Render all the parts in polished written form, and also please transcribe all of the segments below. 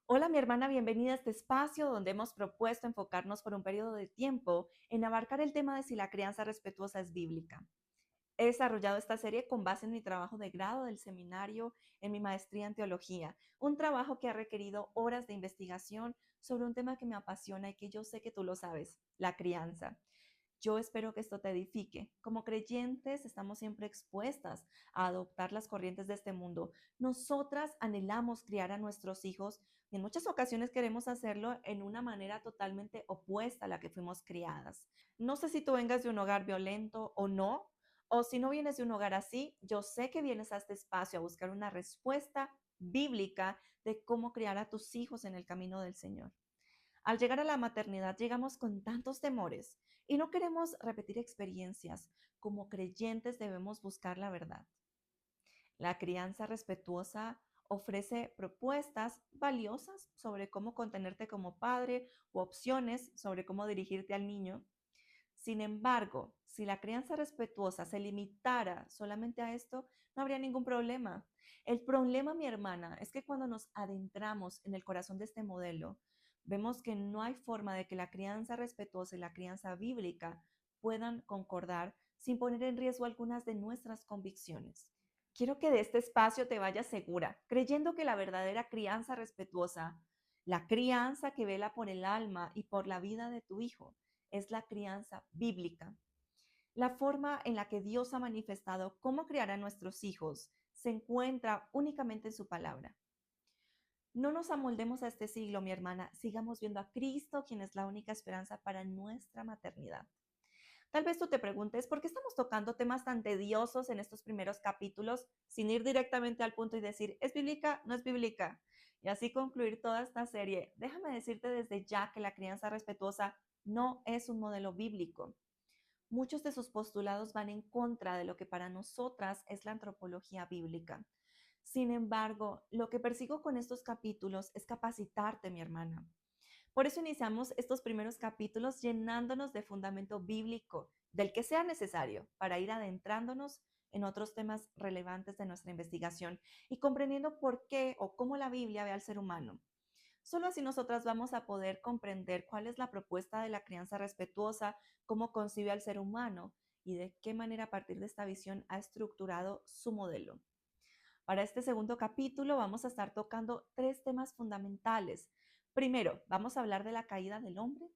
Hola, mi hermana, bienvenida a este espacio donde hemos propuesto enfocarnos por un periodo de tiempo en abarcar el tema de si la crianza respetuosa es bíblica. He desarrollado esta serie con base en mi trabajo de grado del seminario, en mi maestría en teología, un trabajo que ha requerido horas de investigación sobre un tema que me apasiona y que yo sé que tú lo sabes, la crianza. Yo espero que esto te edifique. Como creyentes estamos siempre expuestas a adoptar las corrientes de este mundo. Nosotras anhelamos criar a nuestros hijos y en muchas ocasiones queremos hacerlo en una manera totalmente opuesta a la que fuimos criadas. No sé si tú vengas de un hogar violento o no, o si no vienes de un hogar así, yo sé que vienes a este espacio a buscar una respuesta bíblica de cómo criar a tus hijos en el camino del Señor. Al llegar a la maternidad llegamos con tantos temores y no queremos repetir experiencias. Como creyentes debemos buscar la verdad. La crianza respetuosa ofrece propuestas valiosas sobre cómo contenerte como padre u opciones sobre cómo dirigirte al niño. Sin embargo, si la crianza respetuosa se limitara solamente a esto, no habría ningún problema. El problema, mi hermana, es que cuando nos adentramos en el corazón de este modelo, vemos que no hay forma de que la crianza respetuosa y la crianza bíblica puedan concordar sin poner en riesgo algunas de nuestras convicciones. Quiero que de este espacio te vayas segura, creyendo que la verdadera crianza respetuosa, la crianza que vela por el alma y por la vida de tu hijo, es la crianza bíblica. La forma en la que Dios ha manifestado cómo criar a nuestros hijos se encuentra únicamente en su palabra. No nos amoldemos a este siglo, mi hermana, sigamos viendo a Cristo, quien es la única esperanza para nuestra maternidad. Tal vez tú te preguntes, ¿por qué estamos tocando temas tan tediosos en estos primeros capítulos sin ir directamente al punto y decir, ¿es bíblica? ¿No es bíblica? Y así concluir toda esta serie. Déjame decirte desde ya que la crianza respetuosa no es un modelo bíblico. Muchos de sus postulados van en contra de lo que para nosotras es la antropología bíblica. Sin embargo, lo que persigo con estos capítulos es capacitarte, mi hermana. Por eso iniciamos estos primeros capítulos llenándonos de fundamento bíblico, del que sea necesario, para ir adentrándonos en otros temas relevantes de nuestra investigación y comprendiendo por qué o cómo la Biblia ve al ser humano. Solo así nosotras vamos a poder comprender cuál es la propuesta de la crianza respetuosa, cómo concibe al ser humano y de qué manera a partir de esta visión ha estructurado su modelo. Para este segundo capítulo vamos a estar tocando tres temas fundamentales. Primero, vamos a hablar de la caída del hombre.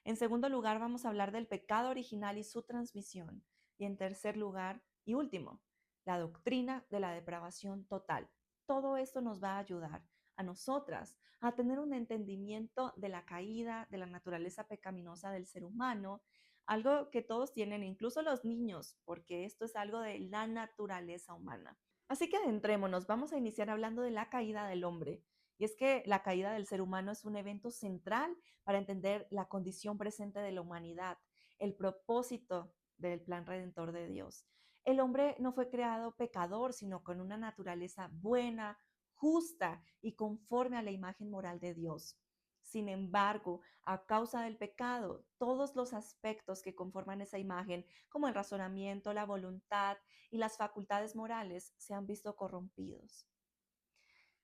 En segundo lugar, vamos a hablar del pecado original y su transmisión. Y en tercer lugar y último, la doctrina de la depravación total. Todo esto nos va a ayudar a nosotras a tener un entendimiento de la caída, de la naturaleza pecaminosa del ser humano, algo que todos tienen, incluso los niños, porque esto es algo de la naturaleza humana. Así que adentrémonos, vamos a iniciar hablando de la caída del hombre. Y es que la caída del ser humano es un evento central para entender la condición presente de la humanidad, el propósito del plan redentor de Dios. El hombre no fue creado pecador, sino con una naturaleza buena, justa y conforme a la imagen moral de Dios. Sin embargo, a causa del pecado, todos los aspectos que conforman esa imagen, como el razonamiento, la voluntad y las facultades morales, se han visto corrompidos,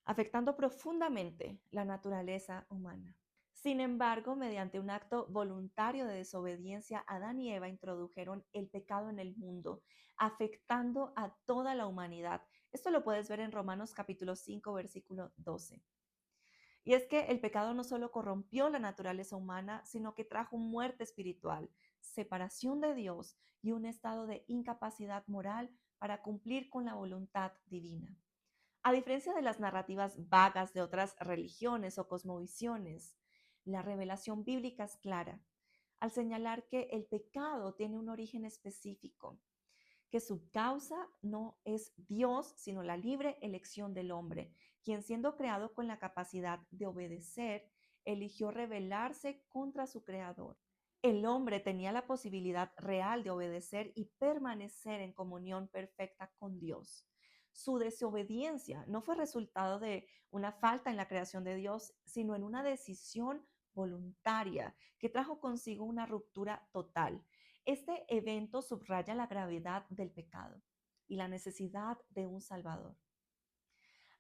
afectando profundamente la naturaleza humana. Sin embargo, mediante un acto voluntario de desobediencia, Adán y Eva introdujeron el pecado en el mundo, afectando a toda la humanidad. Esto lo puedes ver en Romanos capítulo 5, versículo 12. Y es que el pecado no solo corrompió la naturaleza humana, sino que trajo muerte espiritual, separación de Dios y un estado de incapacidad moral para cumplir con la voluntad divina. A diferencia de las narrativas vagas de otras religiones o cosmovisiones, la revelación bíblica es clara al señalar que el pecado tiene un origen específico, que su causa no es Dios, sino la libre elección del hombre, quien siendo creado con la capacidad de obedecer, eligió rebelarse contra su creador. El hombre tenía la posibilidad real de obedecer y permanecer en comunión perfecta con Dios. Su desobediencia no fue resultado de una falta en la creación de Dios, sino en una decisión voluntaria que trajo consigo una ruptura total. Este evento subraya la gravedad del pecado y la necesidad de un Salvador.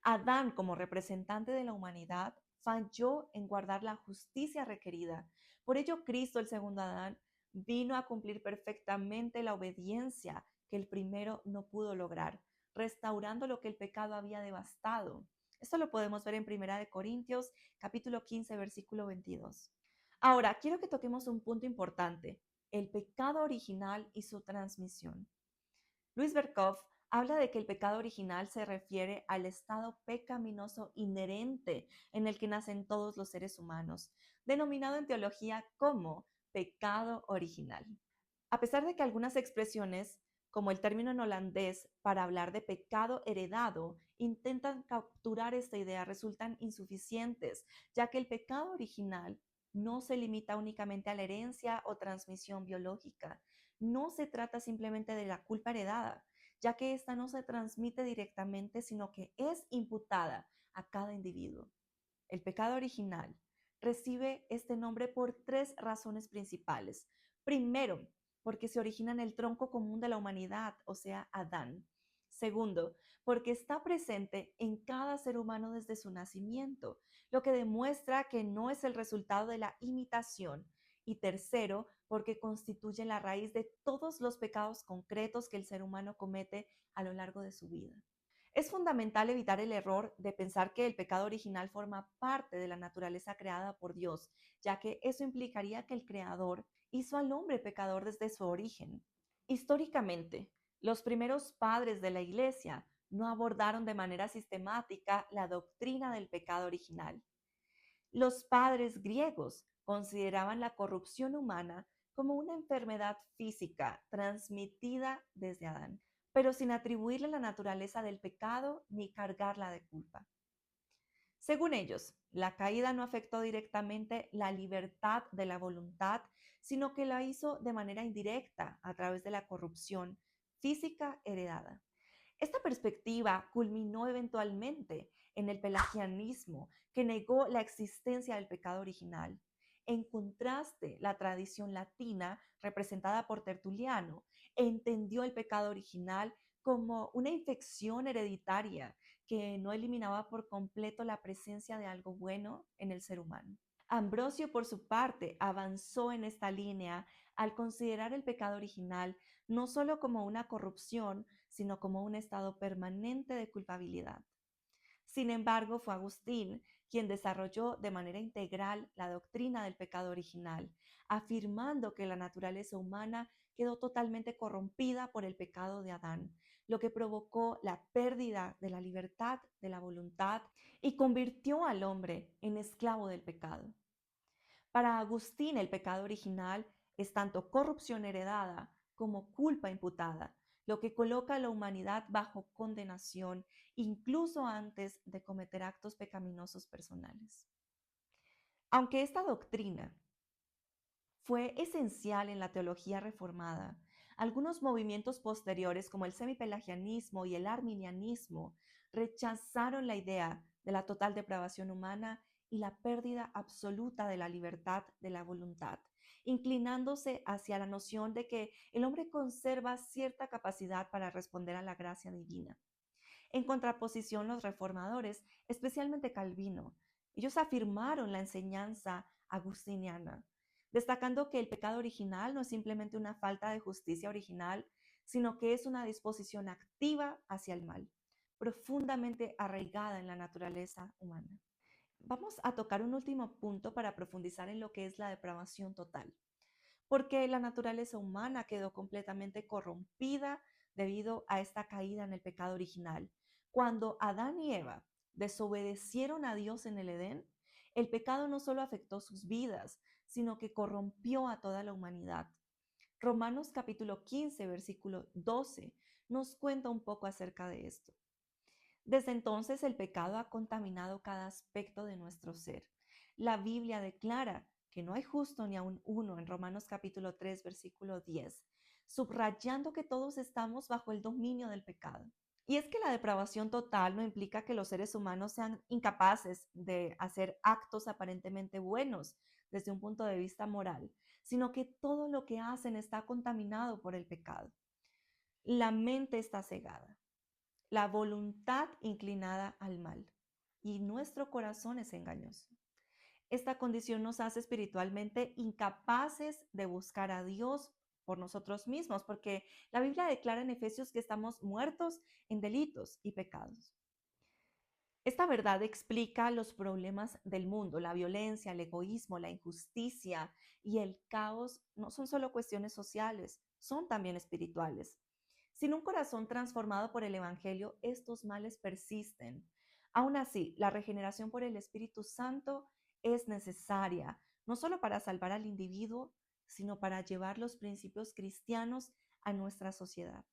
Adán, como representante de la humanidad, falló en guardar la justicia requerida. Por ello, Cristo, el segundo Adán, vino a cumplir perfectamente la obediencia que el primero no pudo lograr, restaurando lo que el pecado había devastado. Esto lo podemos ver en Primera de Corintios, capítulo 15, versículo 22. Ahora, quiero que toquemos un punto importante, el pecado original y su transmisión. Luis Berkov habla de que el pecado original se refiere al estado pecaminoso inherente en el que nacen todos los seres humanos, denominado en teología como pecado original. A pesar de que algunas expresiones, como el término en holandés para hablar de pecado heredado, intentan capturar esta idea, resultan insuficientes, ya que el pecado original no se limita únicamente a la herencia o transmisión biológica. No se trata simplemente de la culpa heredada, ya que esta no se transmite directamente, sino que es imputada a cada individuo. El pecado original recibe este nombre por tres razones principales. Primero, porque se origina en el tronco común de la humanidad, o sea, Adán. Segundo, porque está presente en cada ser humano desde su nacimiento, lo que demuestra que no es el resultado de la imitación. Y tercero, porque constituye la raíz de todos los pecados concretos que el ser humano comete a lo largo de su vida. Es fundamental evitar el error de pensar que el pecado original forma parte de la naturaleza creada por Dios, ya que eso implicaría que el Creador hizo al hombre pecador desde su origen. Históricamente, los primeros padres de la Iglesia no abordaron de manera sistemática la doctrina del pecado original. Los padres griegos consideraban la corrupción humana como una enfermedad física transmitida desde Adán, pero sin atribuirle la naturaleza del pecado ni cargarla de culpa. Según ellos, la caída no afectó directamente la libertad de la voluntad, sino que la hizo de manera indirecta a través de la corrupción física heredada. Esta perspectiva culminó eventualmente en el pelagianismo, que negó la existencia del pecado original. En contraste, la tradición latina, representada por Tertuliano, entendió el pecado original como una infección hereditaria que no eliminaba por completo la presencia de algo bueno en el ser humano. Ambrosio, por su parte, avanzó en esta línea al considerar el pecado original no solo como una corrupción, sino como un estado permanente de culpabilidad. Sin embargo, fue Agustín quien desarrolló de manera integral la doctrina del pecado original, afirmando que la naturaleza humana quedó totalmente corrompida por el pecado de Adán, lo que provocó la pérdida de la libertad de la voluntad y convirtió al hombre en esclavo del pecado. Para Agustín, el pecado original es tanto corrupción heredada como culpa imputada, lo que coloca a la humanidad bajo condenación incluso antes de cometer actos pecaminosos personales. Aunque esta doctrina fue esencial en la teología reformada, algunos movimientos posteriores como el semipelagianismo y el arminianismo rechazaron la idea de la total depravación humana y la pérdida absoluta de la libertad de la voluntad, inclinándose hacia la noción de que el hombre conserva cierta capacidad para responder a la gracia divina. En contraposición, los reformadores, especialmente Calvino, ellos afirmaron la enseñanza agustiniana, destacando que el pecado original no es simplemente una falta de justicia original, sino que es una disposición activa hacia el mal, profundamente arraigada en la naturaleza humana. Vamos a tocar un último punto para profundizar en lo que es la depravación total, porque la naturaleza humana quedó completamente corrompida debido a esta caída en el pecado original. Cuando Adán y Eva desobedecieron a Dios en el Edén, el pecado no solo afectó sus vidas, sino que corrompió a toda la humanidad. Romanos capítulo 15, versículo 12, nos cuenta un poco acerca de esto. Desde entonces el pecado ha contaminado cada aspecto de nuestro ser. La Biblia declara que no hay justo ni aun uno en Romanos capítulo 3, versículo 10, subrayando que todos estamos bajo el dominio del pecado. Y es que la depravación total no implica que los seres humanos sean incapaces de hacer actos aparentemente buenos desde un punto de vista moral, sino que todo lo que hacen está contaminado por el pecado. La mente está cegada, la voluntad inclinada al mal. y nuestro corazón es engañoso. Esta condición nos hace espiritualmente incapaces de buscar a Dios por nosotros mismos, porque la Biblia declara en Efesios que estamos muertos en delitos y pecados. Esta verdad explica los problemas del mundo, la violencia, el egoísmo, la injusticia y el caos no son solo cuestiones sociales, son también espirituales. Sin un corazón transformado por el Evangelio, estos males persisten. Aún así, la regeneración por el Espíritu Santo es necesaria, no solo para salvar al individuo, sino para llevar los principios cristianos a nuestra sociedad.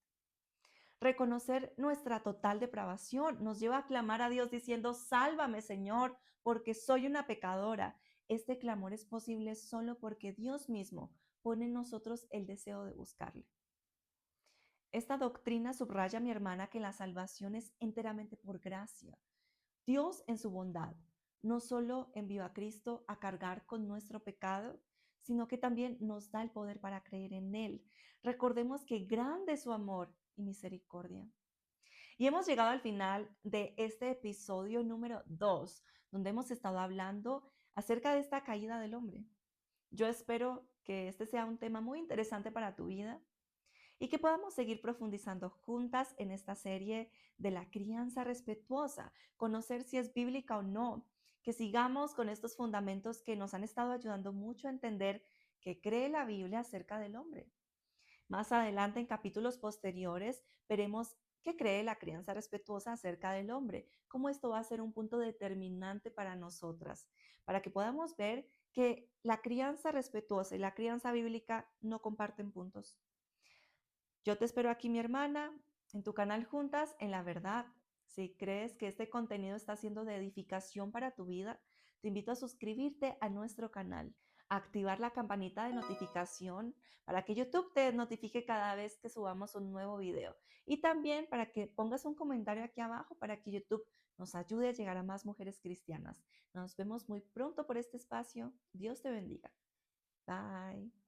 Reconocer nuestra total depravación nos lleva a clamar a Dios diciendo, sálvame Señor, porque soy una pecadora. Este clamor es posible solo porque Dios mismo pone en nosotros el deseo de buscarle. Esta doctrina subraya a mi hermana que la salvación es enteramente por gracia. Dios en su bondad no solo envió a Cristo a cargar con nuestro pecado, sino que también nos da el poder para creer en Él. Recordemos que grande es su amor y misericordia. Y hemos llegado al final de este episodio número 2, donde hemos estado hablando acerca de esta caída del hombre. Yo espero que este sea un tema muy interesante para tu vida y que podamos seguir profundizando juntas en esta serie de la crianza respetuosa, conocer si es bíblica o no, que sigamos con estos fundamentos que nos han estado ayudando mucho a entender qué cree la Biblia acerca del hombre. Más adelante, en capítulos posteriores, veremos qué cree la crianza respetuosa acerca del hombre, cómo esto va a ser un punto determinante para nosotras, para que podamos ver que la crianza respetuosa y la crianza bíblica no comparten puntos. Yo te espero aquí, mi hermana, en tu canal Juntas en la Verdad. Si crees que este contenido está siendo de edificación para tu vida, te invito a suscribirte a nuestro canal, a activar la campanita de notificación para que YouTube te notifique cada vez que subamos un nuevo video y también para que pongas un comentario aquí abajo para que YouTube nos ayude a llegar a más mujeres cristianas. Nos vemos muy pronto por este espacio. Dios te bendiga. Bye.